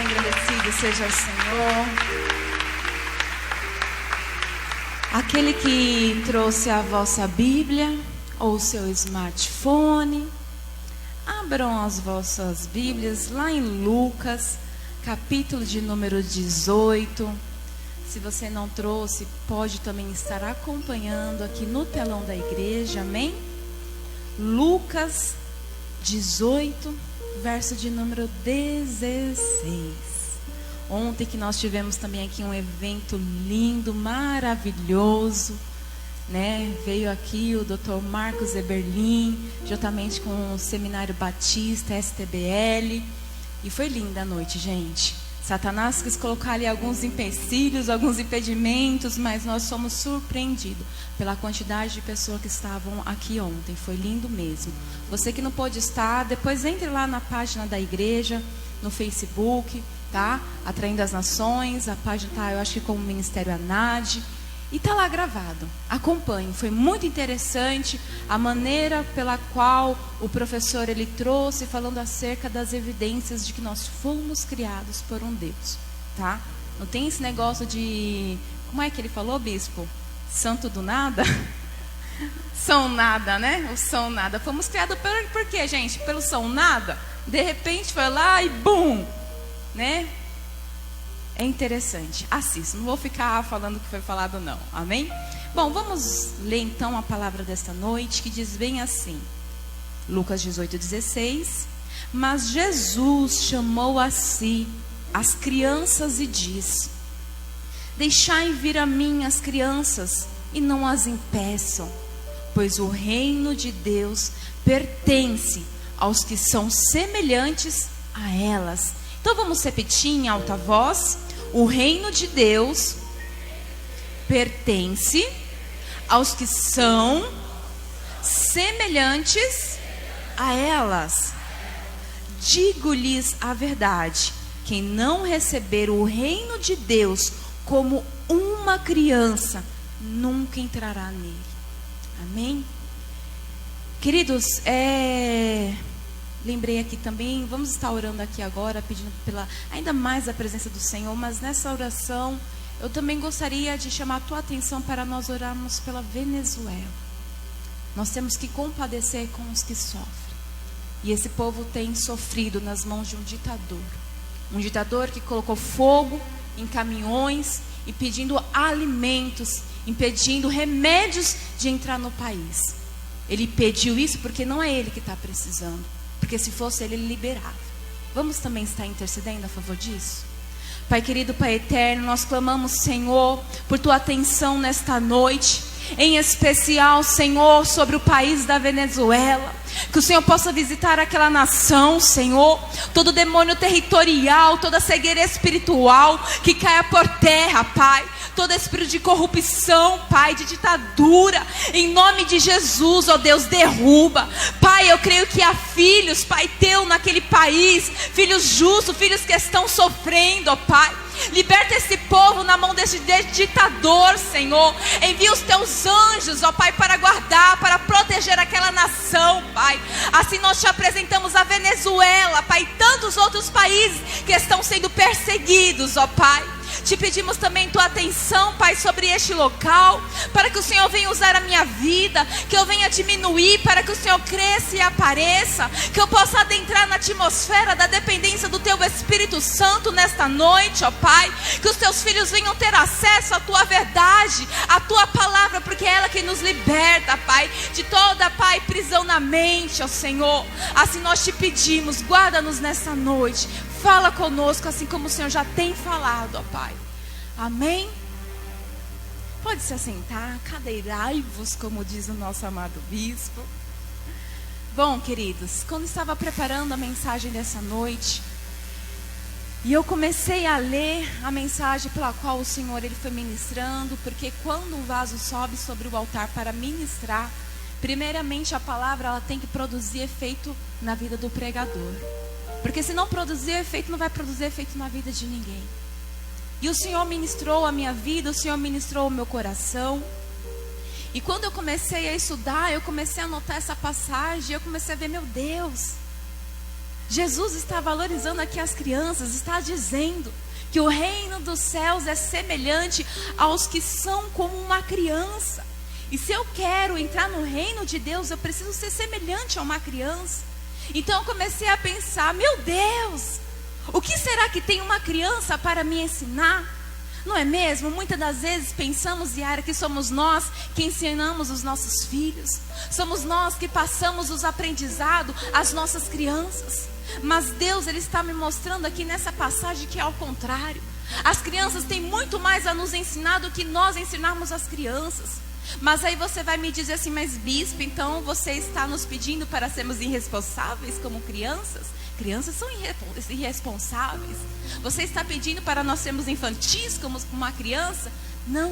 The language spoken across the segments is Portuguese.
Engrandecido seja o Senhor. Aquele que trouxe a vossa Bíblia ou o seu smartphone, abram as vossas Bíblias lá em Lucas, capítulo de número 18. Se você não trouxe, pode também estar acompanhando aqui no telão da igreja, amém? Lucas 18, verso de número 16. Ontem que nós tivemos também aqui um evento lindo, maravilhoso, né? Veio aqui o Dr. Marcos Eberlin, juntamente com o Seminário Batista, STBL, e foi linda a noite, gente. Satanás quis colocar ali alguns empecilhos, alguns impedimentos, mas nós somos surpreendidos pela quantidade de pessoas que estavam aqui ontem. Foi lindo mesmo. Você que não pôde estar, depois entre lá na página da igreja, no Facebook, tá? Atraindo as Nações, a página tá, eu acho que como Ministério ANAD, e tá lá gravado. Acompanhe, foi muito interessante a maneira pela qual o professor ele trouxe, falando acerca das evidências de que nós fomos criados por um Deus, tá? Não tem esse negócio de, como é que ele falou, bispo? Santo do nada? São nada, né? O são nada. Fomos criados por quê, gente? Pelo são nada? De repente foi lá e bum, né? É interessante. Assista, não vou ficar falando o que foi falado não, amém? Bom, vamos ler então a palavra desta noite, que diz bem assim, Lucas 18:16. Mas Jesus chamou a si as crianças e disse: deixai vir a mim as crianças e não as impeçam, pois o reino de Deus pertence aos que são semelhantes a elas. Então vamos repetir em alta voz. O reino de Deus pertence aos que são semelhantes a elas. Digo-lhes a verdade: quem não receber o reino de Deus como uma criança, nunca entrará nele. Amém? Queridos, lembrei aqui também, vamos estar orando aqui agora, pedindo pela ainda mais a presença do Senhor, mas nessa oração eu também gostaria de chamar a tua atenção para nós orarmos pela Venezuela. Nós temos que compadecer com os que sofrem. E esse povo tem sofrido nas mãos de um ditador que colocou fogo em caminhões, impedindo alimentos, impedindo remédios de entrar no país. Ele pediu isso porque não é ele que está precisando. Porque se fosse ele liberava. Vamos também estar intercedendo a favor disso? Pai querido, Pai eterno, nós clamamos, Senhor, por tua atenção nesta noite. Em especial, Senhor, sobre o país da Venezuela. Que o Senhor possa visitar aquela nação, Senhor. Todo demônio territorial, toda cegueira espiritual que caia por terra, Pai. Todo espírito de corrupção, Pai, de ditadura, em nome de Jesus, ó Deus, derruba. Pai, eu creio que há filhos, Pai, teu naquele país, filhos justos, filhos que estão sofrendo, ó Pai. Liberta esse povo na mão desse ditador, Senhor. Envia os teus anjos, ó Pai, para guardar, para proteger aquela nação, Pai. Assim nós te apresentamos a Venezuela, Pai, e tantos outros países que estão sendo perseguidos, ó Pai. Te pedimos também tua atenção, Pai, sobre este local, para que o Senhor venha usar a minha vida, que eu venha diminuir, para que o Senhor cresça e apareça, que eu possa adentrar na atmosfera da dependência do teu Espírito Santo nesta noite, ó Pai, que os teus filhos venham ter acesso à tua verdade, à tua palavra, porque é ela que nos liberta, Pai, de toda, Pai, prisão na mente, ó Senhor. Assim nós te pedimos, guarda-nos nessa noite. Fala conosco assim como o Senhor já tem falado, ó Pai. Amém? Pode se assentar, cadeirai-vos, como diz o nosso amado bispo. Bom, queridos, quando estava preparando a mensagem dessa noite, e eu comecei a ler a mensagem pela qual o Senhor ele foi ministrando, porque quando um vaso sobe sobre o altar para ministrar, primeiramente a palavra ela tem que produzir efeito na vida do pregador. Porque se não produzir efeito, não vai produzir efeito na vida de ninguém. E o Senhor ministrou a minha vida, o Senhor ministrou o meu coração. E quando eu comecei a estudar, eu comecei a anotar essa passagem, eu comecei a ver, meu Deus, Jesus está valorizando aqui as crianças, está dizendo que o reino dos céus é semelhante aos que são como uma criança. E se eu quero entrar no reino de Deus, eu preciso ser semelhante a uma criança. Então eu comecei a pensar, meu Deus, o que será que tem uma criança para me ensinar? Não é mesmo? Muitas das vezes pensamos, Yara, que somos nós que ensinamos os nossos filhos. Somos nós que passamos os aprendizados às nossas crianças. Mas Deus, Ele está me mostrando aqui nessa passagem que é ao contrário. As crianças têm muito mais a nos ensinar do que nós ensinarmos as crianças. Mas aí você vai me dizer assim, mas bispo, então você está nos pedindo para sermos irresponsáveis como crianças? Crianças são irresponsáveis. Você está pedindo para nós sermos infantis como uma criança? Não.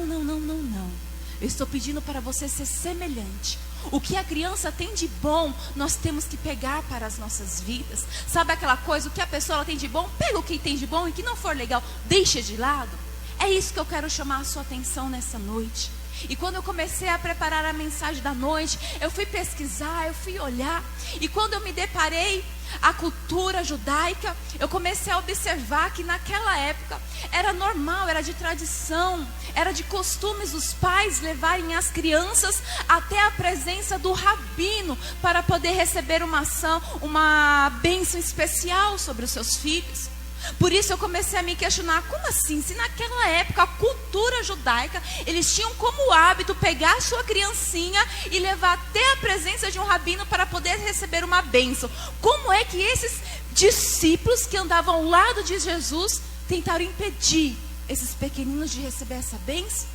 Eu estou pedindo para você ser semelhante. O que a criança tem de bom, nós temos que pegar para as nossas vidas. Sabe aquela coisa, o que a pessoa tem de bom, pega o que tem de bom e que não for legal, deixa de lado. É isso que eu quero chamar a sua atenção nessa noite. E quando eu comecei a preparar a mensagem da noite, eu fui pesquisar, eu fui olhar. E quando eu me deparei a cultura judaica, eu comecei a observar que naquela época era normal, era de tradição, era de costumes os pais levarem as crianças até a presença do rabino para poder receber uma bênção especial sobre os seus filhos. Por isso eu comecei a me questionar, como assim? Se naquela época a cultura judaica, eles tinham como hábito pegar a sua criancinha e levar até a presença de um rabino para poder receber uma bênção. Como é que esses discípulos que andavam ao lado de Jesus tentaram impedir esses pequeninos de receber essa bênção?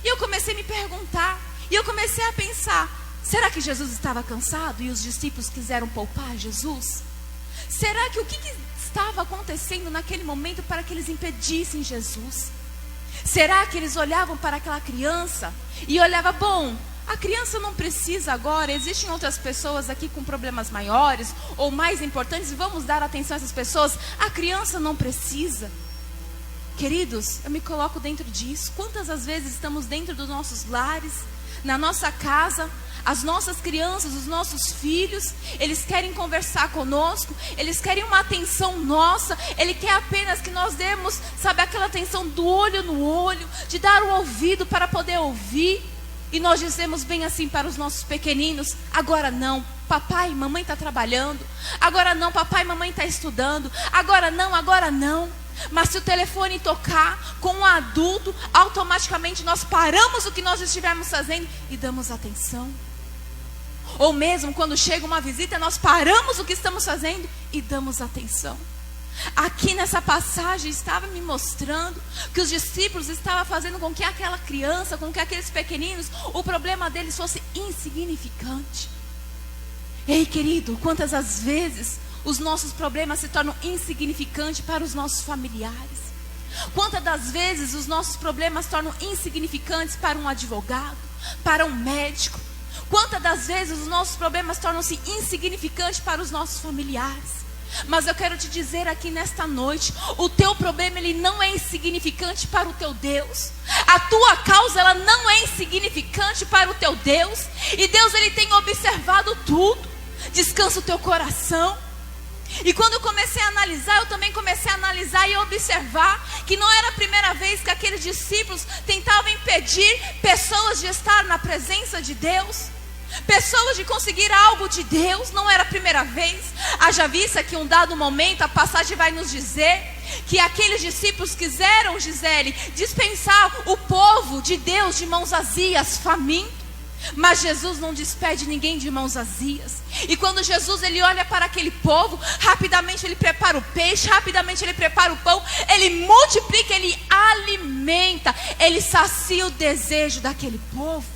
E eu comecei a me perguntar, e eu comecei a pensar, será que Jesus estava cansado e os discípulos quiseram poupar Jesus? Será que o que estava acontecendo naquele momento para que eles impedissem Jesus? Será que eles olhavam para aquela criança e olhavam, bom, a criança não precisa agora, existem outras pessoas aqui com problemas maiores ou mais importantes, vamos dar atenção a essas pessoas, a criança não precisa. Queridos, eu me coloco dentro disso. Quantas as vezes estamos dentro dos nossos lares, na nossa casa, as nossas crianças, os nossos filhos, eles querem conversar conosco, eles querem uma atenção nossa, ele quer apenas que nós demos, sabe, aquela atenção do olho no olho, de dar o ouvido para poder ouvir. E nós dizemos bem assim para os nossos pequeninos, agora não, papai e mamãe está trabalhando, agora não, papai e mamãe está estudando, agora não. Mas se o telefone tocar com um adulto, automaticamente nós paramos o que nós estivermos fazendo e damos atenção. Ou mesmo quando chega uma visita, nós paramos o que estamos fazendo e damos atenção. Aqui nessa passagem estava me mostrando que os discípulos estavam fazendo com que aquela criança, com que aqueles pequeninos, o problema deles fosse insignificante. Ei, querido, quantas as vezes os nossos problemas se tornam insignificantes para os nossos familiares? Quantas das vezes os nossos problemas se tornam insignificantes para um advogado, para um médico? Quantas das vezes os nossos problemas tornam-se insignificantes para os nossos familiares? Mas eu quero te dizer aqui nesta noite, o teu problema ele não é insignificante para o teu Deus. A tua causa ela não é insignificante para o teu Deus. E Deus ele tem observado tudo. Descansa o teu coração. E quando eu comecei a analisar, eu também comecei a analisar e observar que não era a primeira vez que aqueles discípulos tentavam impedir pessoas de estar na presença de Deus, pessoas de conseguir algo de Deus. Não era a primeira vez. Haja vista que em um dado momento a passagem vai nos dizer que aqueles discípulos quiseram, Gisele, dispensar o povo de Deus de mãos vazias, faminto. Mas Jesus não despede ninguém de mãos vazias. E quando Jesus ele olha para aquele povo, rapidamente ele prepara o peixe, rapidamente ele prepara o pão, ele multiplica, ele alimenta, ele sacia o desejo daquele povo.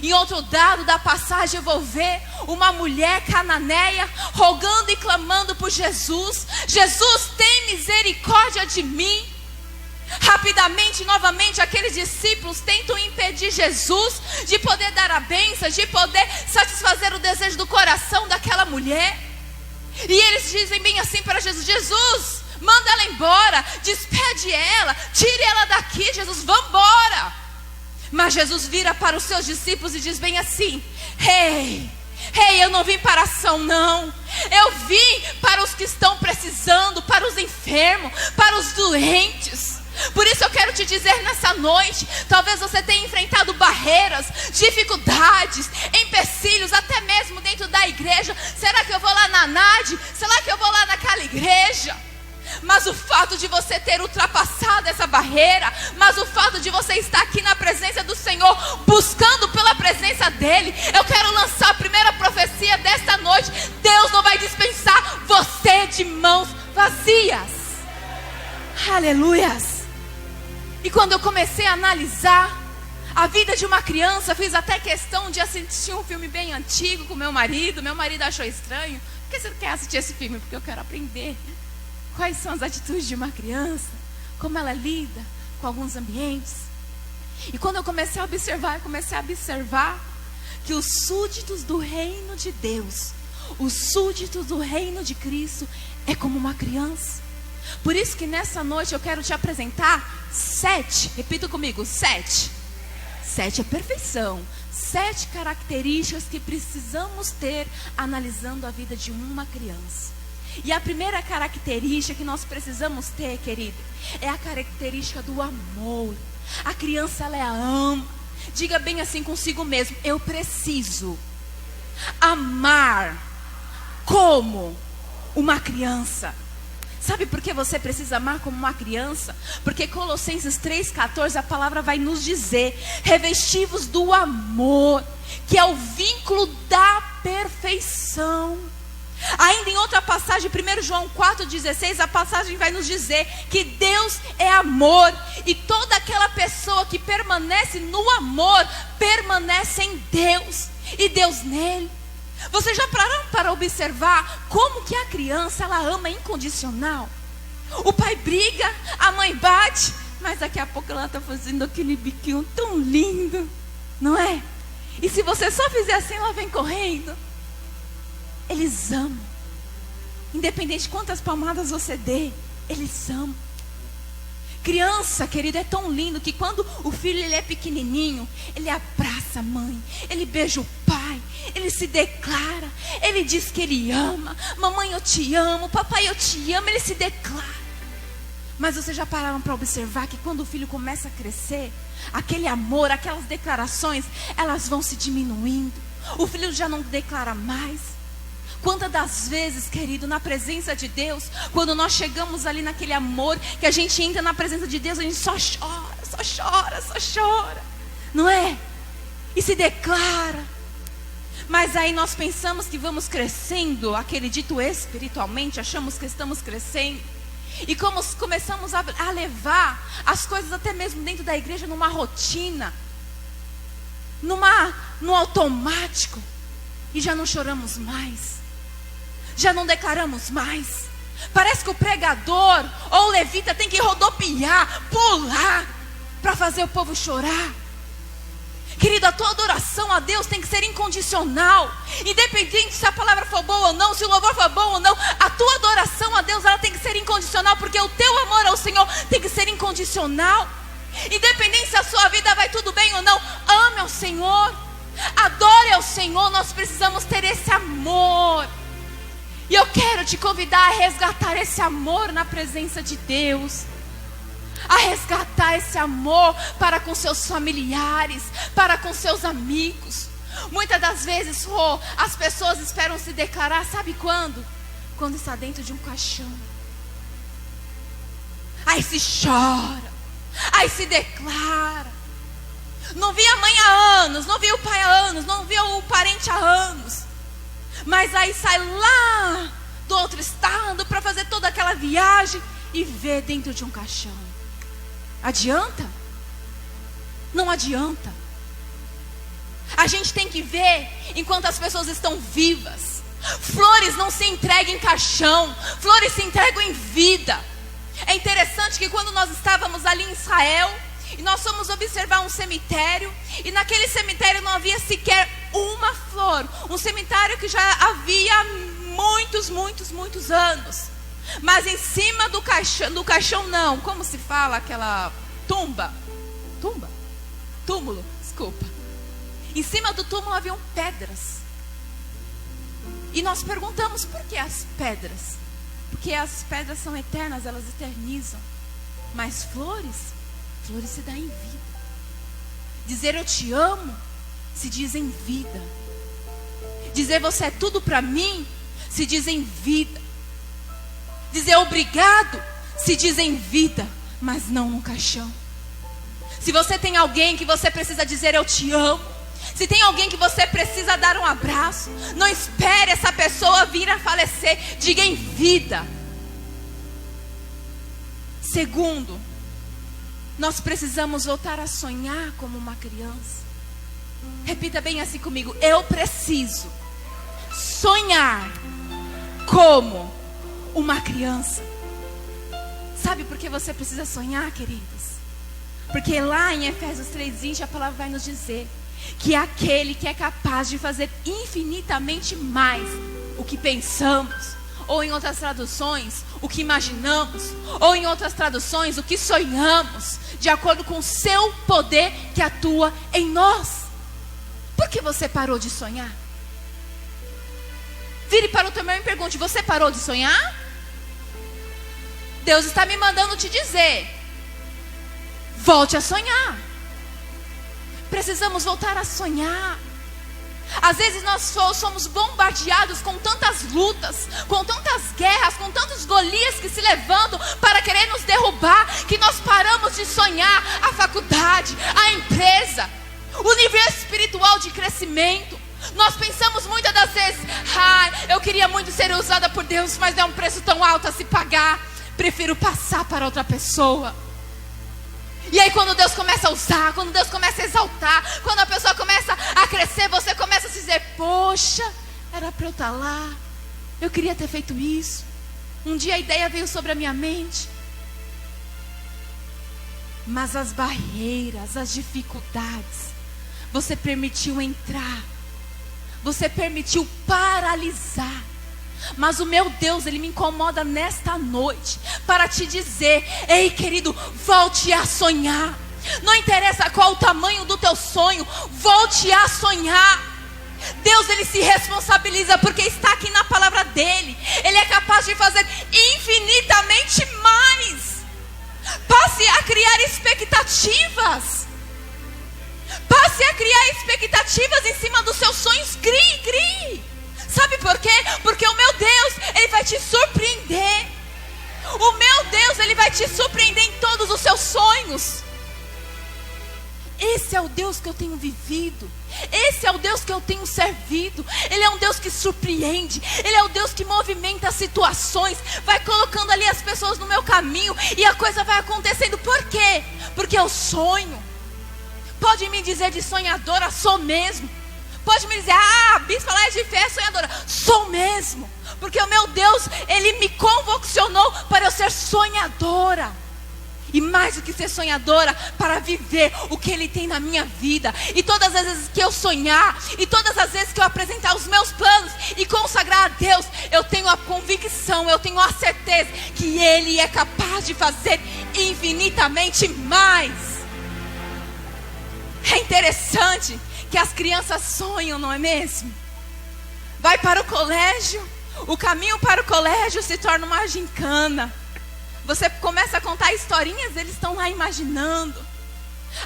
Em outro dado da passagem eu vou ver uma mulher cananeia rogando e clamando por Jesus. Jesus, tem misericórdia de mim. Rapidamente, novamente, aqueles discípulos tentam impedir Jesus de poder dar a bênção, de poder satisfazer o desejo do coração daquela mulher. E eles dizem bem assim para Jesus: Jesus, manda ela embora, despede ela, tire ela daqui, Jesus, vamos embora. Mas Jesus vira para os seus discípulos e diz bem assim: ei, Ei, eu não vim para ação, não. Eu vim para os que estão precisando, para os enfermos, para os doentes. Por isso eu quero te dizer nessa noite, talvez você tenha enfrentado barreiras, dificuldades, empecilhos, até mesmo dentro da igreja. Será que eu vou lá na NAD? Será que eu vou lá naquela igreja? Mas o fato de você ter ultrapassado essa barreira, mas o fato de você estar aqui na presença do Senhor, buscando pela presença dEle, eu quero lançar a primeira profecia desta noite: Deus não vai dispensar você de mãos vazias. Aleluias. E quando eu comecei a analisar a vida de uma criança, fiz até questão de assistir um filme bem antigo com meu marido achou estranho. Por que você quer assistir esse filme? Porque eu quero aprender quais são as atitudes de uma criança, como ela lida com alguns ambientes. E quando eu comecei a observar que os súditos do reino de Deus, os súditos do reino de Cristo, é como uma criança. Por isso que nessa noite eu quero te apresentar 7, repita comigo, 7. 7 é perfeição. 7 características que precisamos ter analisando a vida de uma criança. E a primeira característica que nós precisamos ter, querido, é a característica do amor. A criança, ela ama. Diga bem assim consigo mesmo: eu preciso amar como uma criança. Sabe por que você precisa amar como uma criança? Porque Colossenses 3,14, a palavra vai nos dizer: revesti-vos do amor, que é o vínculo da perfeição. Ainda em outra passagem, 1 João 4,16, a passagem vai nos dizer que Deus é amor, e toda aquela pessoa que permanece no amor, permanece em Deus, e Deus nele. Vocês já pararam para observar como que a criança, ela ama incondicional? O pai briga, a mãe bate, mas daqui a pouco ela está fazendo aquele biquinho tão lindo, não é? E se você só fizer assim, ela vem correndo. Eles amam. Independente de quantas palmadas você dê, eles amam. Criança, querido, é tão lindo que quando o filho ele é pequenininho, ele abraça a mãe, ele beija o pai, ele se declara, ele diz que ele ama. Mamãe, eu te amo. Papai, eu te amo. Ele se declara. Mas vocês já pararam para observar que quando o filho começa a crescer, aquele amor, aquelas declarações, elas vão se diminuindo. O filho já não declara mais. Quantas das vezes, querido, na presença de Deus, quando nós chegamos ali naquele amor, que a gente entra na presença de Deus, a gente só chora, não é? E se declara. Mas aí nós pensamos que vamos crescendo, aquele dito espiritualmente, achamos que estamos crescendo, e começamos a levar as coisas até mesmo dentro da igreja numa rotina, no automático, e já não choramos mais. Já não declaramos mais. Parece que o pregador ou o levita tem que rodopiar, pular, para fazer o povo chorar. Querida, a tua adoração a Deus tem que ser incondicional. Independente se a palavra for boa ou não, se o louvor for bom ou não, a tua adoração a Deus, ela tem que ser incondicional, porque o teu amor ao Senhor tem que ser incondicional. Independente se a sua vida vai tudo bem ou não, ame ao Senhor, adore ao Senhor. Nós precisamos ter esse amor. E eu quero te convidar a resgatar esse amor na presença de Deus. A resgatar esse amor para com seus familiares, para com seus amigos. Muitas das vezes, as pessoas esperam se declarar, sabe quando? Quando está dentro de um caixão. Aí se chora, aí se declara. Não vi a mãe há anos, não vi o pai há anos, não vi o parente há anos. Mas aí sai lá do outro estado para fazer toda aquela viagem e vê dentro de um caixão. Adianta? Não adianta. A gente tem que ver enquanto as pessoas estão vivas. Flores não se entregam em caixão, flores se entregam em vida. É interessante que quando nós estávamos ali em Israel, e nós fomos observar um cemitério, e naquele cemitério não havia sequer uma flor. Um cemitério que já havia muitos anos. Mas em cima do caixão não, como se fala aquela túmulo, desculpa. Em cima do túmulo haviam pedras. E nós perguntamos, por que as pedras? Porque as pedras são eternas, elas eternizam. Mas flores se dá em vida. Dizer eu te amo se diz em vida. Dizer você é tudo para mim se diz em vida. Dizer obrigado se diz em vida, mas não no caixão. Se você tem alguém que você precisa dizer eu te amo, se tem alguém que você precisa dar um abraço, não espere essa pessoa vir a falecer, diga em vida. Segundo, nós precisamos voltar a sonhar como uma criança. Repita bem assim comigo: eu preciso sonhar como uma criança. Sabe por que você precisa sonhar, queridos? Porque lá em Efésios 3:20 a palavra vai nos dizer que é aquele que é capaz de fazer infinitamente mais o que pensamos, ou em outras traduções, o que imaginamos, ou em outras traduções, o que sonhamos, de acordo com o seu poder que atua em nós. Por que você parou de sonhar? Vire para o teu irmão e pergunte: você parou de sonhar? Deus está me mandando te dizer: volte a sonhar. Precisamos voltar a sonhar. Às vezes nós somos bombardeados com tantas lutas, com tantas guerras, com tantos Golias que se levantam para querer nos derrubar, que nós paramos de sonhar a faculdade, a empresa, o nível espiritual de crescimento. Nós pensamos muitas das vezes: eu queria muito ser usada por Deus, mas é um preço tão alto a se pagar, prefiro passar para outra pessoa. E aí quando Deus começa a usar, quando Deus começa a exaltar, quando a pessoa começa a crescer, você começa a se dizer: poxa, era para eu estar lá, eu queria ter feito isso. Um dia a ideia veio sobre a minha mente. Mas as barreiras, as dificuldades, você permitiu entrar, você permitiu paralisar. Mas o meu Deus, Ele me incomoda nesta noite para te dizer: ei, querido, volte a sonhar. Não interessa qual o tamanho do teu sonho, volte a sonhar. Deus, Ele se responsabiliza, porque está aqui na palavra dEle. Ele é capaz de fazer infinitamente mais. Passe a criar expectativas. Passe a criar expectativas em cima dos seus sonhos. Crie. Sabe por quê? Porque o meu Deus, Ele vai te surpreender. O meu Deus, Ele vai te surpreender em todos os seus sonhos. Esse é o Deus que eu tenho vivido. Esse é o Deus que eu tenho servido. Ele é um Deus que surpreende. Ele é o Deus que movimenta as situações, vai colocando ali as pessoas no meu caminho, e a coisa vai acontecendo. Por quê? Porque eu sonho. Pode me dizer de sonhadora, sou mesmo. Pode me dizer: a bispa lá é de fé, é sonhadora. Sou mesmo. Porque o meu Deus, Ele me convocacionou para eu ser sonhadora. E mais do que ser sonhadora, para viver o que Ele tem na minha vida. E todas as vezes que eu sonhar, e todas as vezes que eu apresentar os meus planos e consagrar a Deus, eu tenho a convicção, eu tenho a certeza que Ele é capaz de fazer infinitamente mais. É interessante que as crianças sonham, não é mesmo? Vai para o colégio, o caminho para o colégio se torna uma gincana. Você começa a contar historinhas, eles estão lá imaginando.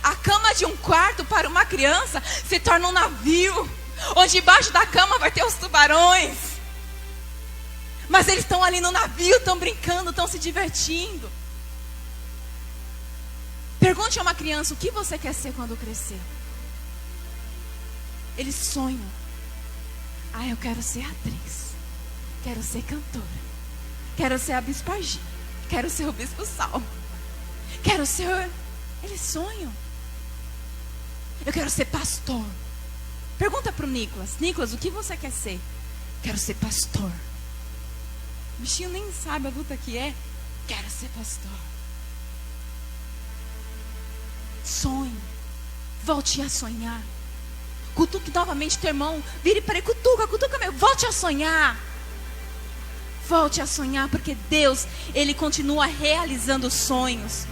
A cama de um quarto para uma criança se torna um navio, onde embaixo da cama vai ter os tubarões. Mas eles estão ali no navio, estão brincando, estão se divertindo. Pergunte a uma criança: o que você quer ser quando crescer? Eles sonham: eu quero ser atriz, quero ser cantora, quero ser a Bispa Gi, quero ser o Bispo Sal, quero ser... Eles sonham. Eu quero ser pastor. Pergunta para o Nicolas: Nicolas, o que você quer ser? Quero ser pastor. O bichinho nem sabe a luta que é. Quero ser pastor. Sonhe. Volte a sonhar. Cutuque novamente teu irmão. Vire para ele, cutuca meu. Volte a sonhar. Volte a sonhar, porque Deus, Ele continua realizando sonhos.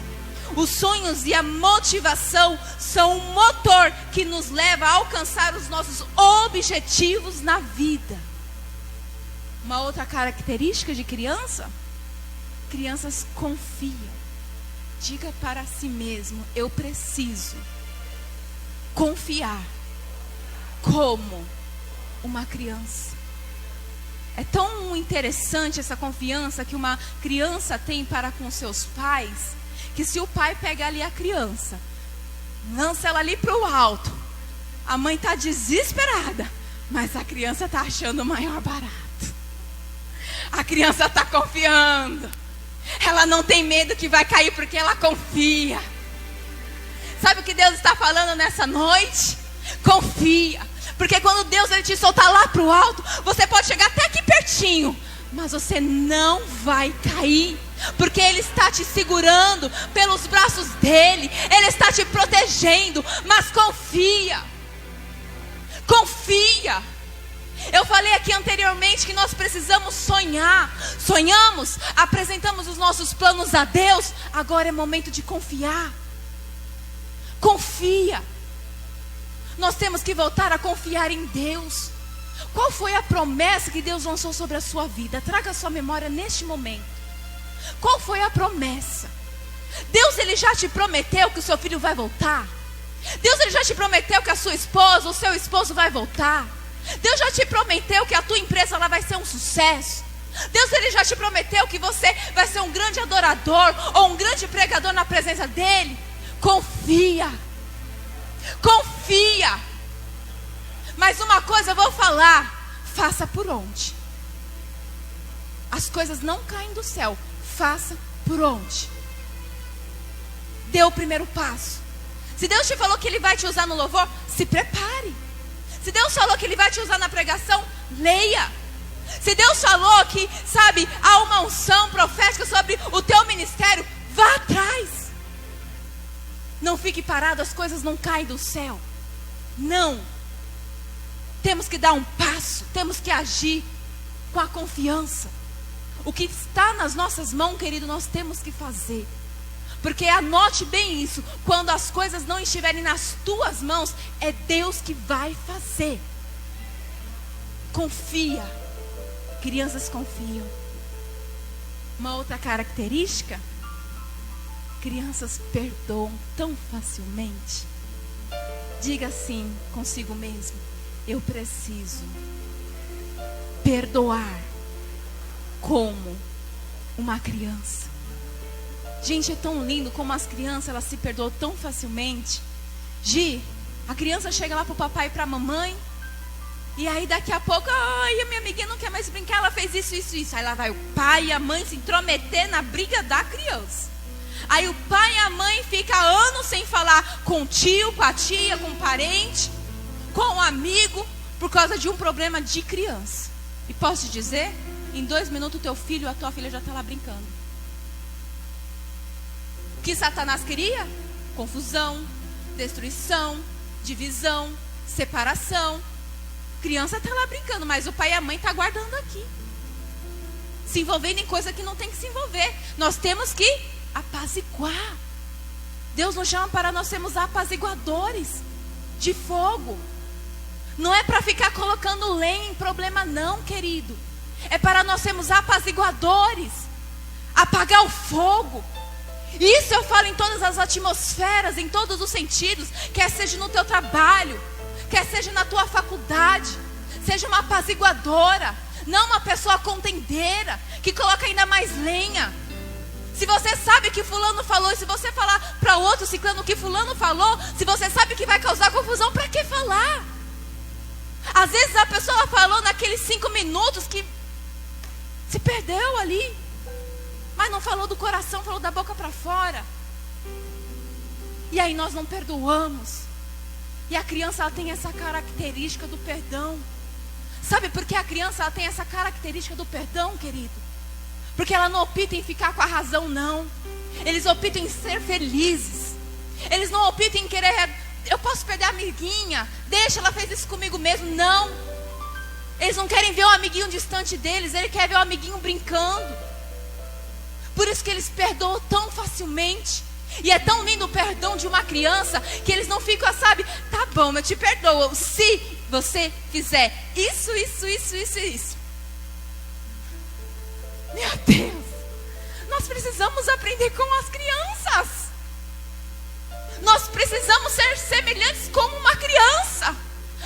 Os sonhos e a motivação são o motor que nos leva a alcançar os nossos objetivos na vida. Uma outra característica de criança: crianças confiam. Diga para si mesmo: eu preciso confiar como uma criança. É tão interessante essa confiança que uma criança tem para com seus pais, que se o pai pega ali a criança, lança ela ali para o alto, a mãe está desesperada, mas a criança está achando o maior barato. A criança está confiando. Ela não tem medo que vai cair porque ela confia. Sabe o que Deus está falando nessa noite? Confia. Porque quando Deus ele te soltar lá para o alto, você pode chegar até aqui pertinho, mas você não vai cair. Porque Ele está te segurando pelos braços dEle. Ele está te protegendo. Mas confia. Confia. Eu falei aqui anteriormente que nós precisamos sonhar. Sonhamos, apresentamos os nossos planos a Deus. Agora é momento de confiar. Confia. Nós temos que voltar a confiar em Deus. Qual foi a promessa que Deus lançou sobre a sua vida? Traga a sua memória neste momento. Qual foi a promessa? Deus ele já te prometeu que o seu filho vai voltar? Deus ele já te prometeu que a sua esposa, o seu esposo vai voltar? Deus já te prometeu que a tua empresa ela vai ser um sucesso? Deus ele já te prometeu que você vai ser um grande adorador ou um grande pregador na presença dele? Confia. Confia. Mas uma coisa eu vou falar: faça por onde? As coisas não caem do céu. Faça por onde? Dê o primeiro passo. Se Deus te falou que Ele vai te usar no louvor, se prepare. Se Deus falou que Ele vai te usar na pregação, leia. Se Deus falou que, sabe, há uma unção profética sobre o teu ministério, vá atrás. Não fique parado, as coisas não caem do céu. Não. Temos que dar um passo, temos que agir com a confiança. O que está nas nossas mãos, querido, nós temos que fazer. Porque anote bem isso: quando as coisas não estiverem nas tuas mãos, é Deus que vai fazer. Confia. Crianças confiam. Uma outra característica: crianças perdoam tão facilmente. Diga assim consigo mesmo: eu preciso perdoar como uma criança. Gente, é tão lindo como as crianças elas se perdoam tão facilmente. Gi, a criança chega lá pro papai e pra mamãe, e aí daqui a pouco, ai, a minha amiguinha não quer mais brincar, ela fez isso, isso, isso. Aí lá vai o pai e a mãe se intrometer na briga da criança. Aí o pai e a mãe ficam anos sem falar com o tio, com a tia, com o parente, com o amigo, por causa de um problema de criança. E posso te dizer, em 2 minutos o teu filho ou a tua filha já está lá brincando. O que Satanás queria? Confusão, destruição, divisão, separação. Criança está lá brincando, mas o pai e a mãe estão guardando aqui, se envolvendo em coisa que não tem que se envolver. Nós temos que apaziguar. Deus nos chama para nós sermos apaziguadores de fogo. Não é para ficar colocando lenha em problema não, querido. É para nós sermos apaziguadores. Apagar o fogo. Isso eu falo em todas as atmosferas, em todos os sentidos. Quer seja no teu trabalho, quer seja na tua faculdade. Seja uma apaziguadora, não uma pessoa contendeira, que coloca ainda mais lenha. Se você sabe que fulano falou, e se você falar para outro ciclano que fulano falou, se você sabe que vai causar confusão, para que falar? Às vezes a pessoa falou naqueles 5 minutos que se perdeu ali, mas não falou do coração, falou da boca para fora. E aí nós não perdoamos. E a criança ela tem essa característica do perdão. Sabe por que a criança ela tem essa característica do perdão, querido? Porque ela não opta em ficar com a razão, não. Eles optam em ser felizes. Eles não optam em querer, eu posso perder a amiguinha, deixa, ela fez isso comigo mesmo. Não. Eles não querem ver o amiguinho distante deles, eles querem ver o amiguinho brincando. Por isso que eles perdoam tão facilmente. E é tão lindo o perdão de uma criança, que eles não ficam, sabe, tá bom, eu te perdoo se você fizer isso, isso, isso, isso, isso. Meu Deus, nós precisamos aprender com as crianças. Nós precisamos ser semelhantes como uma criança.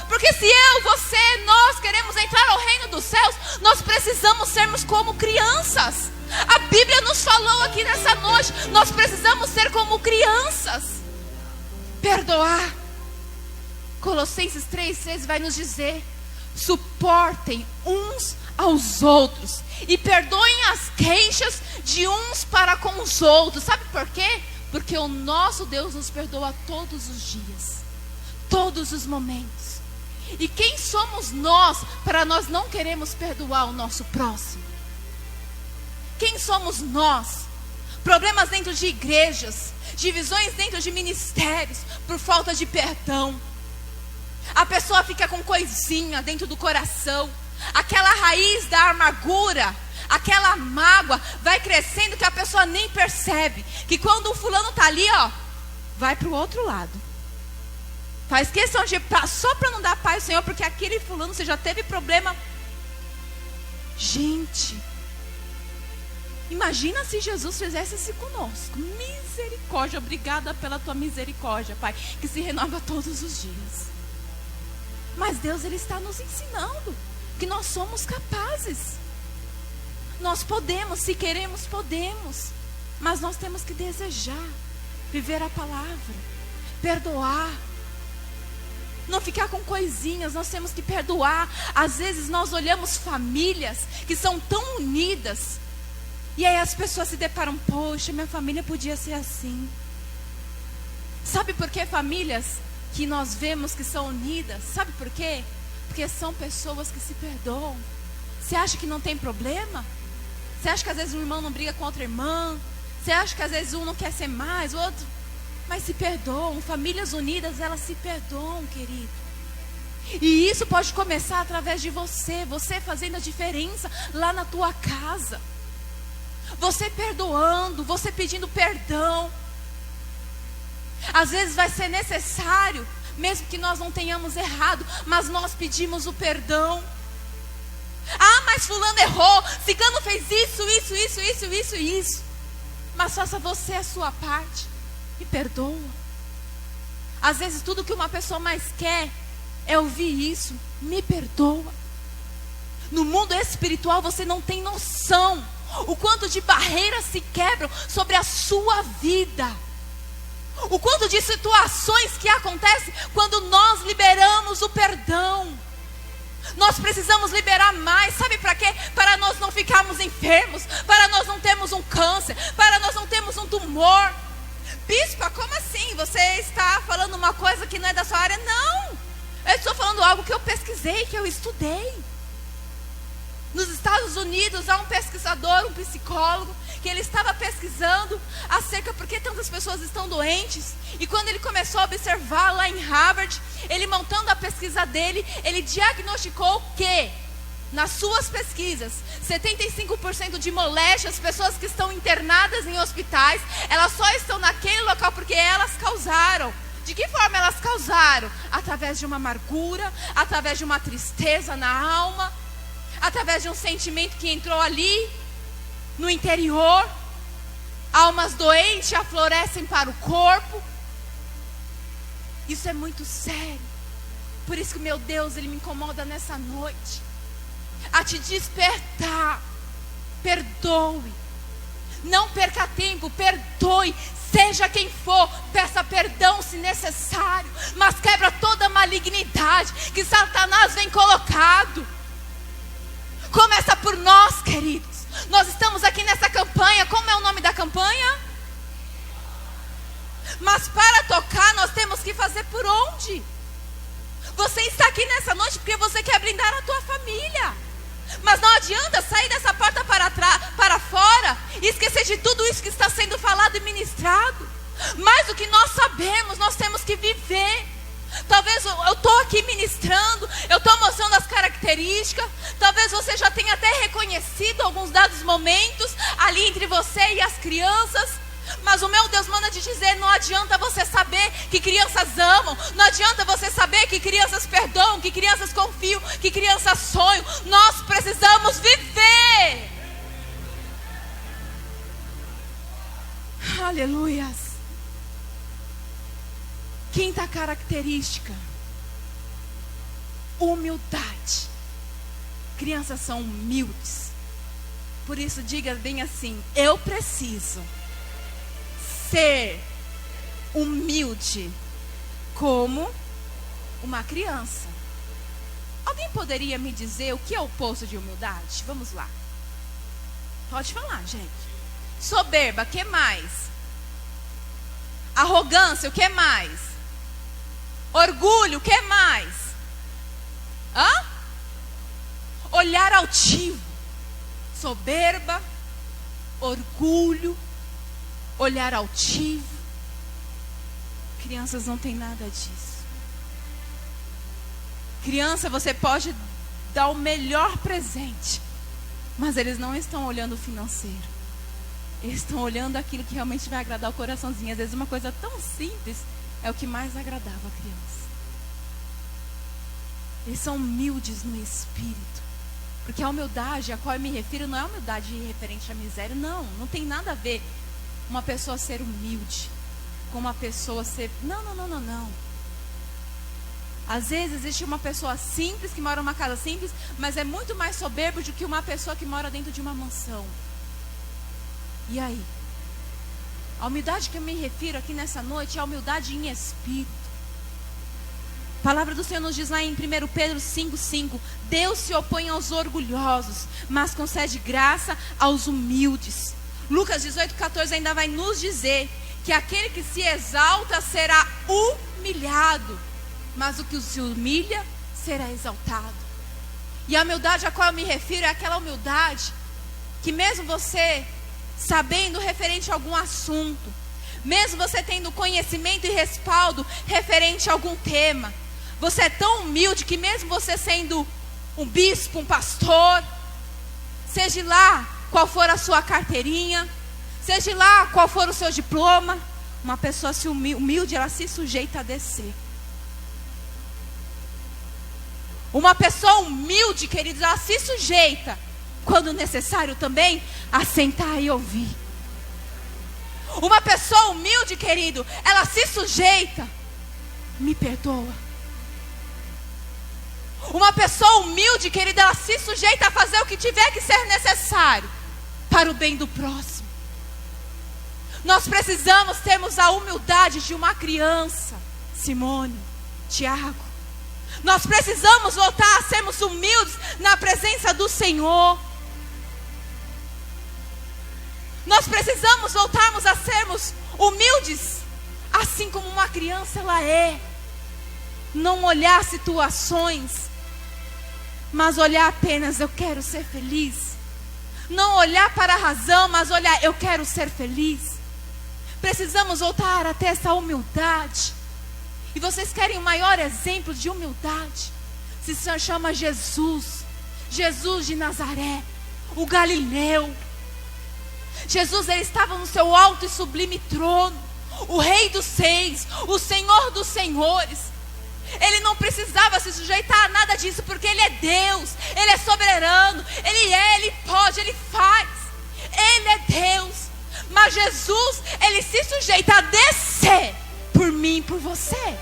Porque se eu, você, nós queremos entrar ao reino dos céus, nós precisamos sermos como crianças. A Bíblia nos falou aqui nessa noite, nós precisamos ser como crianças. Perdoar. Colossenses 3,13 vai nos dizer: suportem uns aos outros e perdoem as queixas de uns para com os outros. Sabe por quê? Porque o nosso Deus nos perdoa todos os dias, todos os momentos. E quem somos nós para nós não queremos perdoar o nosso próximo? Quem somos nós? Problemas dentro de igrejas, divisões dentro de ministérios, por falta de perdão. A pessoa fica com coisinha dentro do coração. Aquela raiz da amargura, aquela mágoa vai crescendo que a pessoa nem percebe. Que quando o fulano está ali, ó, vai para o outro lado. Faz questão de, só para não dar paz ao Senhor, porque aquele fulano, você já teve problema. Gente, imagina se Jesus fizesse isso conosco. Misericórdia, obrigada pela tua misericórdia, Pai, que se renova todos os dias. Mas Deus, Ele está nos ensinando que nós somos capazes. Nós podemos, se queremos, podemos. Mas nós temos que desejar, viver a palavra, perdoar. Não ficar com coisinhas, nós temos que perdoar. Às vezes nós olhamos famílias que são tão unidas, e aí as pessoas se deparam: poxa, minha família podia ser assim. Sabe por que famílias que nós vemos que são unidas? Sabe por quê? Porque são pessoas que se perdoam. Você acha que não tem problema? Você acha que às vezes um irmão não briga com outra irmã? Você acha que às vezes um não quer ser mais, o outro... Mas se perdoam. Famílias unidas, elas se perdoam, querido. E isso pode começar através de você. Você fazendo a diferença lá na tua casa. Você perdoando, você pedindo perdão. Às vezes vai ser necessário, mesmo que nós não tenhamos errado, mas nós pedimos o perdão. Ah, mas fulano errou, ciclano fez isso. Mas faça você a sua parte e perdoa. Às vezes tudo que uma pessoa mais quer é ouvir isso: me perdoa. No mundo espiritual você não tem noção o quanto de barreiras se quebram sobre a sua vida. O quanto de situações que acontecem quando nós liberamos o perdão. Nós precisamos liberar mais, sabe para quê? Para nós não ficarmos enfermos, para nós não termos um câncer, para nós não termos um tumor. Bispa, como assim? Você está falando uma coisa que não é da sua área? Não, eu estou falando algo que eu pesquisei, que eu estudei. Nos Estados Unidos há um pesquisador, um psicólogo, que ele estava pesquisando acerca por que tantas pessoas estão doentes. E quando ele começou a observar lá em Harvard, ele montando a pesquisa dele, ele diagnosticou que, nas suas pesquisas, 75% de moléstias, pessoas que estão internadas em hospitais, elas só estão naquele local porque elas causaram. De que forma elas causaram? Através de uma amargura, através de uma tristeza na alma, através de um sentimento que entrou ali no interior. Almas doentes aflorescem para o corpo. Isso é muito sério. Por isso que, meu Deus, Ele me incomoda nessa noite a te despertar. Perdoe. Não perca tempo, perdoe. Seja quem for, peça perdão se necessário, mas quebra toda a malignidade que Satanás vem colocado. Começa por nós, queridos. Nós estamos aqui nessa campanha. Como é o nome da campanha? Mas para tocar nós temos que fazer por onde? Você está aqui nessa noite porque você quer blindar a tua família. Mas não adianta sair dessa porta para fora e esquecer de tudo isso que está sendo falado e ministrado. Mas o que nós sabemos, nós temos que viver. Talvez eu estou aqui ministrando, eu estou mostrando as características. Talvez você já tenha até reconhecido alguns dados momentos ali entre você e as crianças. Mas o meu Deus manda te dizer: não adianta você saber que crianças amam, não adianta você saber que crianças perdoam, que crianças confiam, que crianças sonham. Nós precisamos viver. Aleluias. Quinta característica: humildade. Crianças são humildes. Por isso, diga bem assim: eu preciso ser humilde como uma criança. Alguém poderia me dizer o que é o oposto de humildade? Vamos lá. Pode falar, gente. Soberba, o que mais? Arrogância, o que mais? Orgulho, o que mais? Olhar altivo. Soberba, orgulho, olhar altivo. Crianças não têm nada disso. Criança, você pode dar o melhor presente, mas eles não estão olhando o financeiro. Eles estão olhando aquilo que realmente vai agradar o coraçãozinho. Às vezes uma coisa tão simples é o que mais agradava a criança. Eles são humildes no espírito. Porque a humildade a qual eu me refiro não é humildade referente à miséria. Não tem nada a ver uma pessoa ser humilde com uma pessoa ser... Não. Às vezes existe uma pessoa simples que mora numa casa simples, mas é muito mais soberbo do que uma pessoa que mora dentro de uma mansão. E aí? A humildade que eu me refiro aqui nessa noite é a humildade em espírito. A palavra do Senhor nos diz lá em 1 Pedro 5,5: Deus se opõe aos orgulhosos, mas concede graça aos humildes. Lucas 18,14 ainda vai nos dizer que aquele que se exalta será humilhado, mas o que se humilha será exaltado. E a humildade a qual eu me refiro é aquela humildade que mesmo você sabendo referente a algum assunto, mesmo você tendo conhecimento e respaldo referente a algum tema, você é tão humilde que mesmo você sendo um bispo, um pastor, seja lá qual for a sua carteirinha, seja lá qual for o seu diploma, uma pessoa se humilde, ela se sujeita a descer. Uma pessoa humilde, queridos, ela se sujeita, quando necessário também, a sentar e ouvir. Uma pessoa humilde, querido, ela se sujeita, me perdoa. Uma pessoa humilde, querida, ela se sujeita a fazer o que tiver que ser necessário para o bem do próximo. Nós precisamos termos a humildade de uma criança. Simone, Tiago, nós precisamos voltar a sermos humildes na presença do Senhor. Nós precisamos voltarmos a sermos humildes, assim como uma criança ela é. Não olhar situações, mas olhar apenas, eu quero ser feliz. Não olhar para a razão, mas olhar, eu quero ser feliz. Precisamos voltar a ter essa humildade. E vocês querem o maior exemplo de humildade? Se chama Jesus. Jesus de Nazaré, o Galileu. Jesus, ele estava no seu alto e sublime trono, o Rei dos Reis, o Senhor dos Senhores. Ele não precisava se sujeitar a nada disso, porque ele é Deus, ele é soberano, ele pode, ele faz. Ele é Deus. Mas Jesus, ele se sujeita a descer por mim e por você.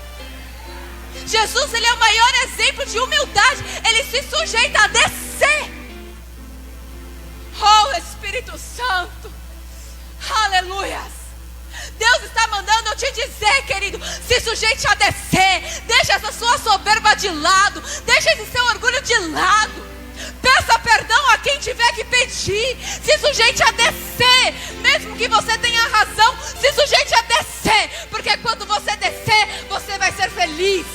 Jesus, ele é o maior exemplo de humildade. Ele se sujeita a descer. Oh, Espírito Santo, aleluias. Deus está mandando eu te dizer, querido, se sujeite a descer. Deixa essa sua soberba de lado, deixa esse seu orgulho de lado. Peça perdão a quem tiver que pedir. Se sujeite a descer, mesmo que você tenha razão. Se sujeite a descer, porque quando você descer, você vai ser feliz.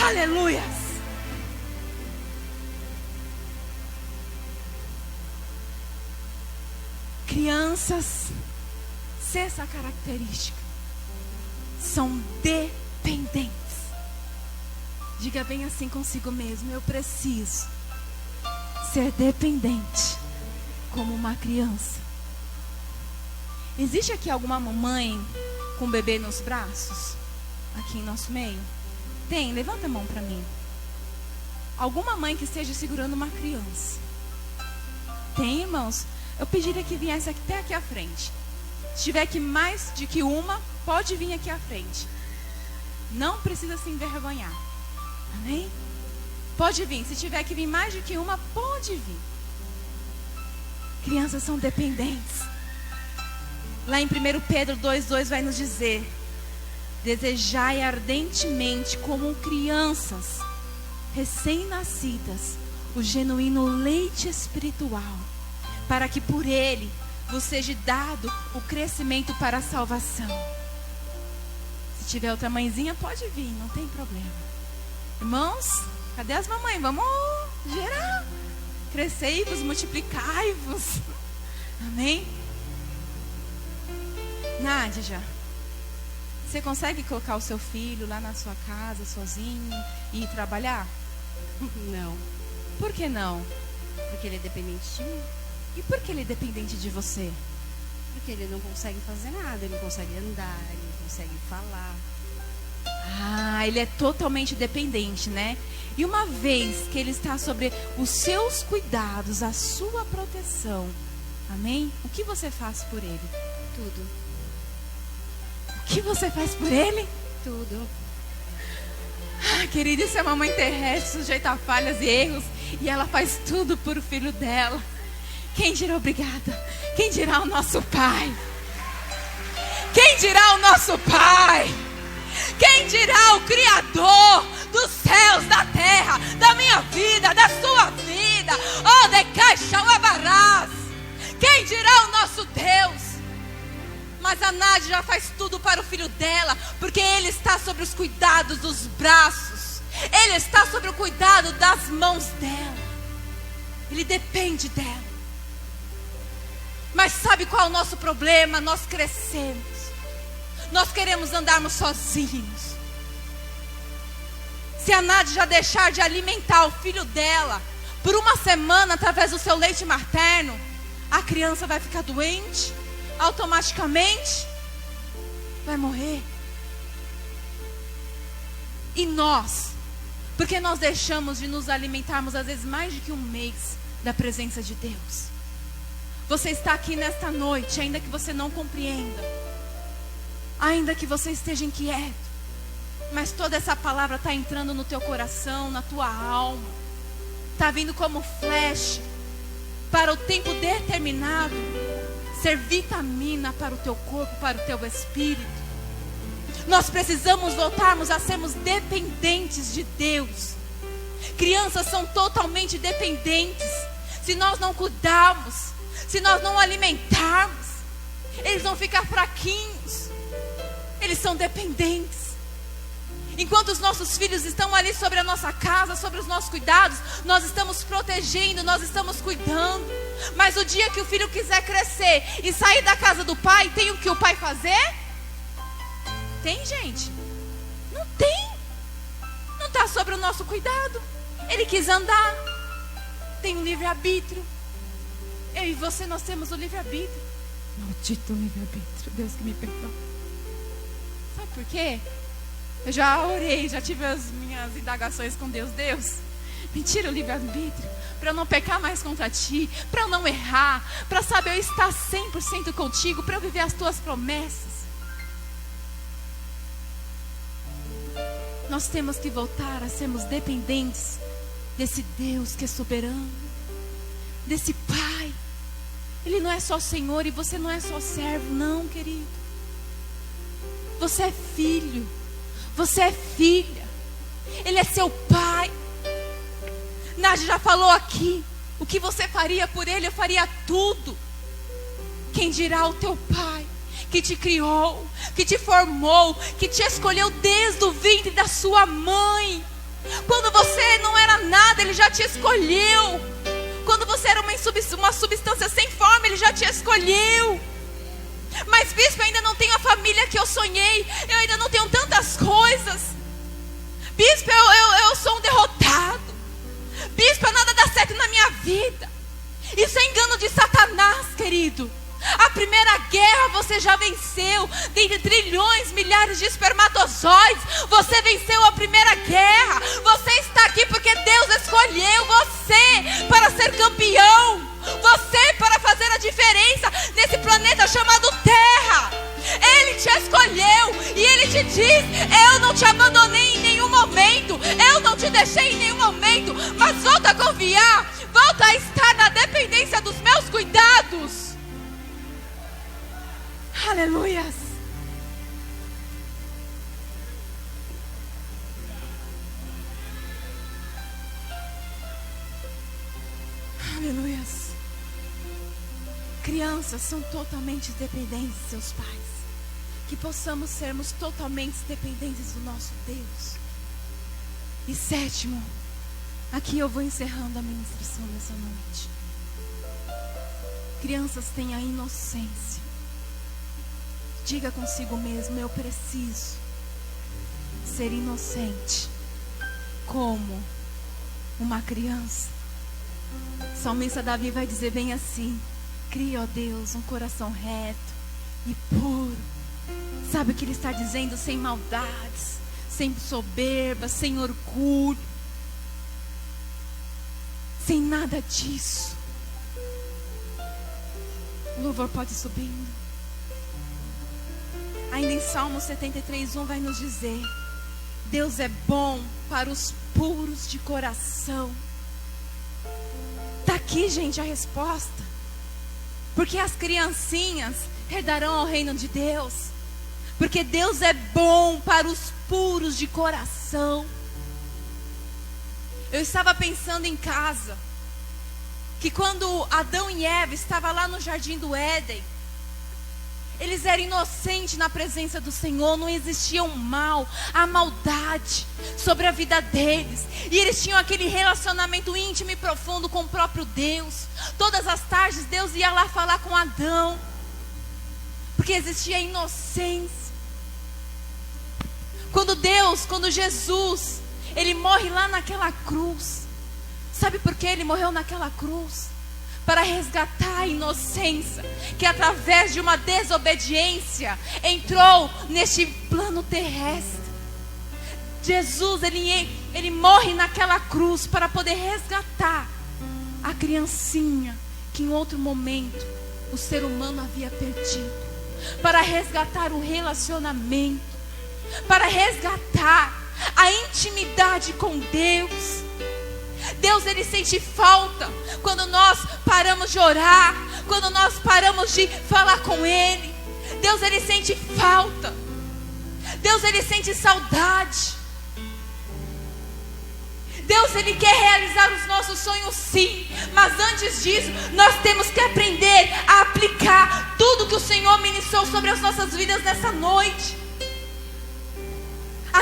Aleluias. Crianças, sexta característica, são dependentes. Diga bem assim consigo mesmo: eu preciso ser dependente como uma criança. Existe aqui alguma mamãe com bebê nos braços? Aqui em nosso meio? Tem? Levanta a mão para mim. Alguma mãe que esteja segurando uma criança? Tem, irmãos? Eu pediria que viesse até aqui à frente. Se tiver que mais de que uma, pode vir aqui à frente. Não precisa se envergonhar. Amém? Pode vir. Se tiver que vir mais de que uma, pode vir. Crianças são dependentes. Lá em 1 Pedro 2,2 vai nos dizer: desejai ardentemente como crianças recém-nascidas o genuíno leite espiritual, para que por ele vos seja dado o crescimento para a salvação. Se tiver outra mãezinha, pode vir, não tem problema. Irmãos, cadê as mamães? Vamos gerar. Crescei-vos, multiplicai-vos. Amém? Nádia, você consegue colocar o seu filho lá na sua casa, sozinho, e ir trabalhar? Não. Por que não? Porque ele é dependente de mim. E por que ele é dependente de você? Porque ele não consegue fazer nada, ele não consegue andar, ele não consegue falar. Ah, ele é totalmente dependente, né? E uma vez que ele está sobre os seus cuidados, a sua proteção, amém? O que você faz por ele? Tudo. O que você faz por ele? Tudo. Ah, querida, isso é uma mãe terrestre, sujeita a falhas e erros, e ela faz tudo por o filho dela. Quem dirá obrigada? Quem dirá o nosso Pai? Quem dirá o nosso Pai? Quem dirá o Criador dos céus, da terra, da minha vida, da sua vida? Oh, de caixa, abarás. Quem dirá o nosso Deus? Mas a Nádia já faz tudo para o filho dela, porque ele está sobre os cuidados dos braços. Ele está sobre o cuidado das mãos dela. Ele depende dela. Mas sabe qual é o nosso problema? Nós crescemos. Nós queremos andarmos sozinhos. Se a Nádia já deixar de alimentar o filho dela por uma semana através do seu leite materno, a criança vai ficar doente, automaticamente vai morrer. E nós, porque nós deixamos de nos alimentarmos às vezes mais de que um mês da presença de Deus. Você está aqui nesta noite, ainda que você não compreenda, ainda que você esteja inquieto, mas toda essa palavra está entrando no teu coração, na tua alma, está vindo como flash, para o tempo determinado, ser vitamina para o teu corpo, para o teu espírito. Nós precisamos voltarmos a sermos dependentes de Deus. Crianças são totalmente dependentes. Se nós não cuidarmos, se nós não alimentarmos, eles vão ficar fraquinhos. Eles são dependentes. Enquanto os nossos filhos estão ali sobre a nossa casa, sobre os nossos cuidados, nós estamos protegendo, nós estamos cuidando. Mas o dia que o filho quiser crescer e sair da casa do pai, tem o que o pai fazer? Tem, gente? Não tem. Não está sobre o nosso cuidado. Ele quis andar. Tem um livre-arbítrio. Eu e você, nós temos o livre-arbítrio. Maldito livre-arbítrio, Deus que me perdoa. Sabe por quê? Eu já orei, já tive as minhas indagações com Deus. Deus, me tira o livre-arbítrio, para eu não pecar mais contra ti, para eu não errar, para saber eu estar 100% contigo, para eu viver as tuas promessas. Nós temos que voltar a sermos dependentes desse Deus que é soberano, desse Pai. Ele não é só Senhor e você não é só servo, não, querido. Você é filho, você é filha. Ele é seu Pai. Nádia já falou aqui, o que você faria por Ele? Eu faria tudo. Quem dirá o teu Pai, que te criou, que te formou, que te escolheu desde o ventre da sua mãe. Quando você não era nada, Ele já te escolheu. Quando você era uma substância sem forma, Ele já te escolheu. Mas bispo, eu ainda não tenho a família que eu sonhei, eu ainda não tenho tantas coisas. Bispo, eu sou um derrotado. Bispo, nada dá certo na minha vida. Isso é engano de Satanás, querido. A primeira guerra você já venceu. Dentre trilhões, milhares de espermatozoides, você venceu a primeira guerra. Você está aqui porque Deus escolheu você para ser campeão. Você para fazer a diferença nesse planeta chamado Terra. Ele diz: eu não te abandonei em nenhum momento, eu não te deixei em nenhum momento, mas volta a confiar, volta a estar na dependência dos meus cuidados. Aleluias. Aleluias. Crianças são totalmente dependentes de seus pais. Que possamos sermos totalmente dependentes do nosso Deus. E sétimo, aqui eu vou encerrando a ministração nessa noite. Crianças têm a inocência. Diga consigo mesmo: eu preciso ser inocente como uma criança. O salmista Davi vai dizer bem assim: cria, ó Deus, um coração reto e puro. Sabe o que ele está dizendo? Sem maldades, sem soberba, sem orgulho, sem nada disso. O louvor pode ir subindo. Ainda em Salmo 73:1 vai nos dizer: Deus é bom para os puros de coração. Está aqui, gente, a resposta. Porque as criancinhas herdarão ao reino de Deus. Porque Deus é bom para os puros de coração. Eu estava pensando em casa, que quando Adão e Eva estavam lá no jardim do Éden, eles eram inocentes na presença do Senhor, não existia o mal, a maldade sobre a vida deles. E eles tinham aquele relacionamento íntimo e profundo com o próprio Deus. Todas as tardes Deus ia lá falar com Adão, porque existia inocência. Quando Jesus, ele morre lá naquela cruz. Sabe por que ele morreu naquela cruz? Para resgatar a inocência que através de uma desobediência entrou neste plano terrestre. Jesus, ele morre naquela cruz para poder resgatar a criancinha que em outro momento o ser humano havia perdido. Para resgatar o relacionamento, para resgatar a intimidade com Deus. Deus, ele sente falta quando nós paramos de orar, quando nós paramos de falar com Ele. Deus, ele sente falta. Deus, ele sente saudade. Deus, ele quer realizar os nossos sonhos, sim. Mas antes disso, nós temos que aprender a aplicar tudo que o Senhor ministrou sobre as nossas vidas nessa noite.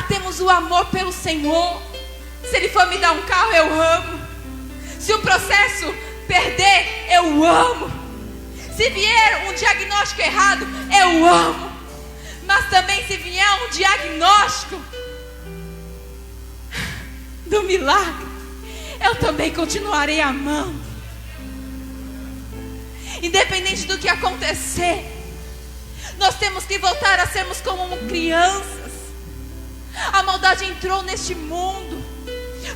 Temos o amor pelo Senhor. Se Ele for me dar um carro, eu amo. Se o processo perder, eu amo. Se vier um diagnóstico errado, eu amo. Mas também se vier um diagnóstico do milagre, eu também continuarei amando. Independente do que acontecer, nós temos que voltar a sermos como crianças. A maldade entrou neste mundo.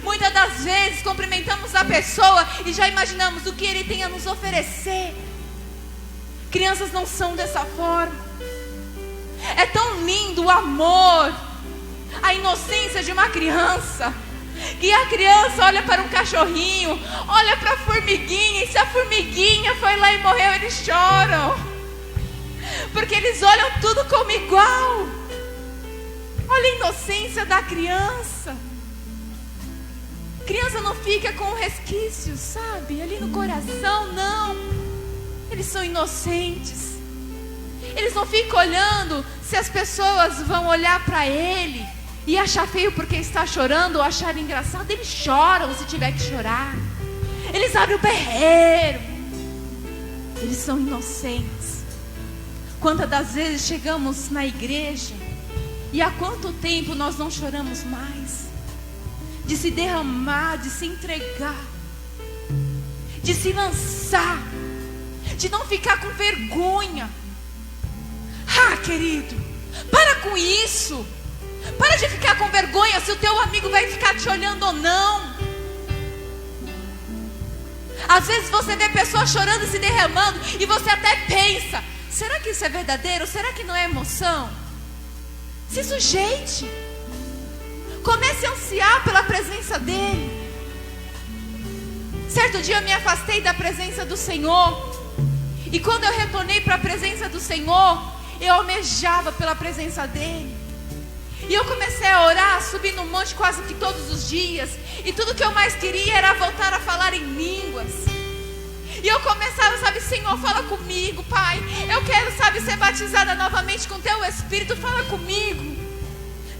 Muitas das vezes cumprimentamos a pessoa e já imaginamos o que ele tem a nos oferecer. Crianças não são dessa forma. É tão lindo o amor, a inocência de uma criança, que a criança olha para um cachorrinho, olha para a formiguinha, e se a formiguinha foi lá e morreu, eles choram, porque eles olham tudo como igual. Olha a inocência da criança. Criança não fica com resquícios, sabe, ali no coração, não. Eles são inocentes. Eles não ficam olhando se as pessoas vão olhar para ele e achar feio porque está chorando, ou achar engraçado. Eles choram se tiver que chorar. Eles abrem o berreiro. Eles são inocentes. Quantas das vezes chegamos na igreja e há quanto tempo nós não choramos mais? De se derramar, de se entregar, de se lançar, de não ficar com vergonha. Ah, querido, para com isso. Para de ficar com vergonha se o teu amigo vai ficar te olhando ou não. Às vezes você vê pessoas chorando e se derramando, e você até pensa: será que isso é verdadeiro? Será que não é emoção? Se sujeite. Comece a ansiar pela presença dele. Certo dia eu me afastei da presença do Senhor. E quando eu retornei para a presença do Senhor, eu almejava pela presença dele. E eu comecei a orar, subir no monte quase que todos os dias. E tudo que eu mais queria era voltar a falar em línguas. E eu começava, Senhor, fala comigo, Pai. Eu quero, ser batizada novamente com Teu Espírito, fala comigo.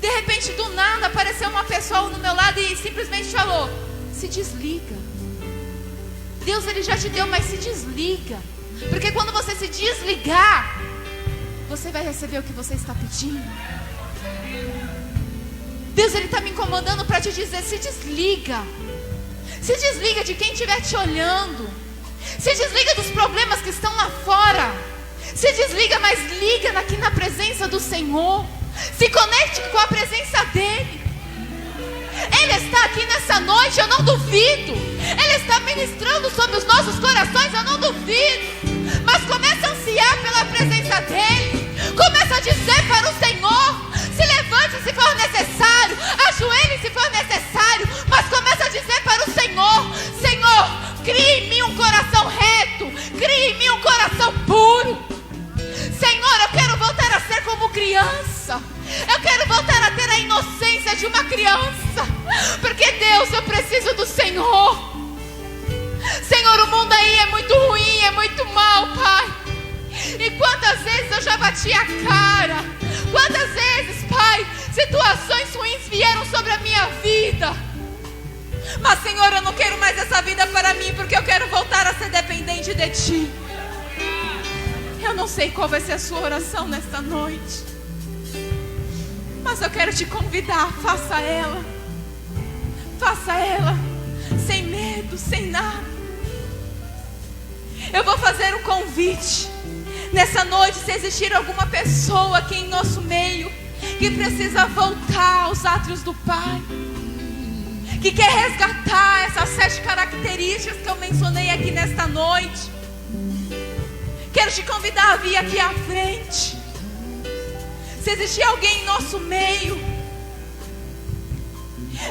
De repente, do nada, apareceu uma pessoa no meu lado e simplesmente falou: se desliga. Deus, Ele já te deu, mas se desliga. Porque quando você se desligar, você vai receber o que você está pedindo. Deus, Ele está me incomodando para te dizer: se desliga. Se desliga de quem estiver te olhando. Se desliga dos problemas que estão lá fora. Se desliga, mas liga aqui na presença do Senhor. Se conecte com a presença dEle. Ele está aqui nessa noite, eu não duvido. Ele está ministrando sobre os nossos corações, eu não duvido. Mas começa a ansiar pela presença dEle. Começa a dizer para o Senhor: se levante se for necessário, ajoelhe se for necessário. Mas começa a dizer para o Senhor: Senhor, crie em mim um coração reto, crie em mim um coração puro. Senhor, eu quero voltar a ser como criança. Eu quero voltar a ter a inocência de uma criança. Porque, Deus, eu preciso do Senhor. Senhor, o mundo aí é muito ruim, é muito mal, Pai. E quantas vezes eu já bati a cara. Quantas vezes, Pai, situações ruins vieram sobre a minha vida. Mas, Senhor, eu não quero mais essa vida para mim, porque eu quero voltar a ser dependente de Ti. Eu não sei qual vai ser a sua oração nesta noite, mas eu quero te convidar, faça ela. Faça ela, sem medo, sem nada. Eu vou fazer um convite. Nessa noite, se existir alguma pessoa aqui em nosso meio que precisa voltar aos átrios do Pai, que quer resgatar essas 7 características que eu mencionei aqui nesta noite, quero te convidar a vir aqui à frente. Se existir alguém em nosso meio,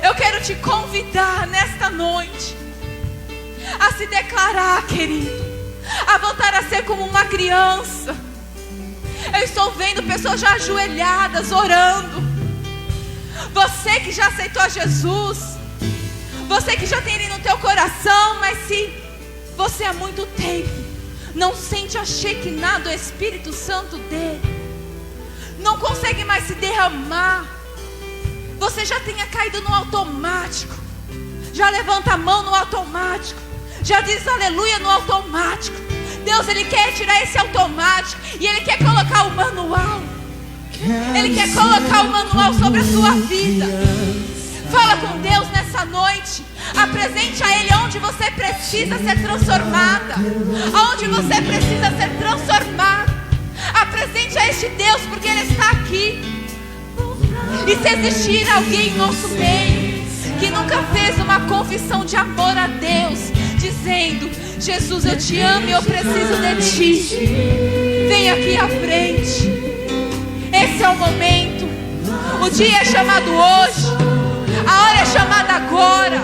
eu quero te convidar nesta noite a se declarar, querido, a voltar a ser como uma criança. Eu estou vendo pessoas já ajoelhadas, orando. Você que já aceitou Jesus, você que já tem Ele no teu coração, mas se você há muito tempo não sente a Shekinah do Espírito Santo dele, não consegue mais se derramar, você já tenha caído no automático, já levanta a mão no automático, já diz aleluia no automático. Deus, Ele quer tirar esse automático e Ele quer colocar o manual. Ele quer colocar o manual sobre a sua vida. Fala com Deus nessa noite. Apresente a Ele onde você precisa ser transformada, aonde você precisa ser transformado. Apresente a este Deus, porque Ele está aqui. E se existir alguém em nosso meio que nunca fez uma confissão de amor a Deus, dizendo: Jesus, eu te amo e eu preciso de Ti, vem aqui à frente. Esse é o momento. O dia é chamado hoje, a hora é chamada agora.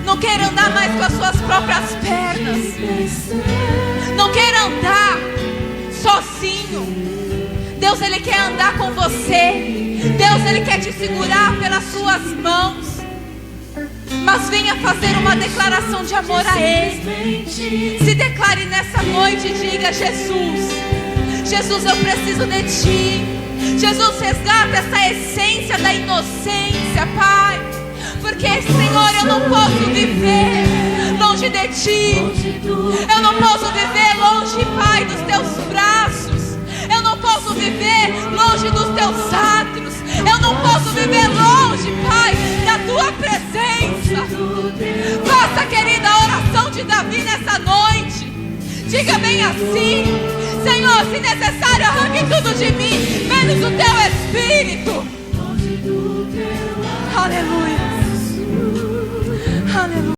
Não queira andar mais com as suas próprias pernas. Não queira andar sozinho. Deus, Ele quer andar com você. Deus, Ele quer te segurar pelas suas mãos. Mas venha fazer uma declaração de amor a Ele. Se declare nessa noite e diga: Jesus, Jesus, eu preciso de Ti. Jesus, resgata essa essência da inocência, Pai. Porque, Senhor, eu não posso viver longe de Ti. Eu não posso viver longe, Pai, dos Teus braços. Eu não posso viver longe dos Teus átrios. Eu não posso viver longe, Pai, da Tua presença. Faça, querida, a oração de Davi nessa noite. Diga bem assim: Senhor, se necessário, arranque tudo de mim, menos o Teu Espírito. Aleluia. Aleluia.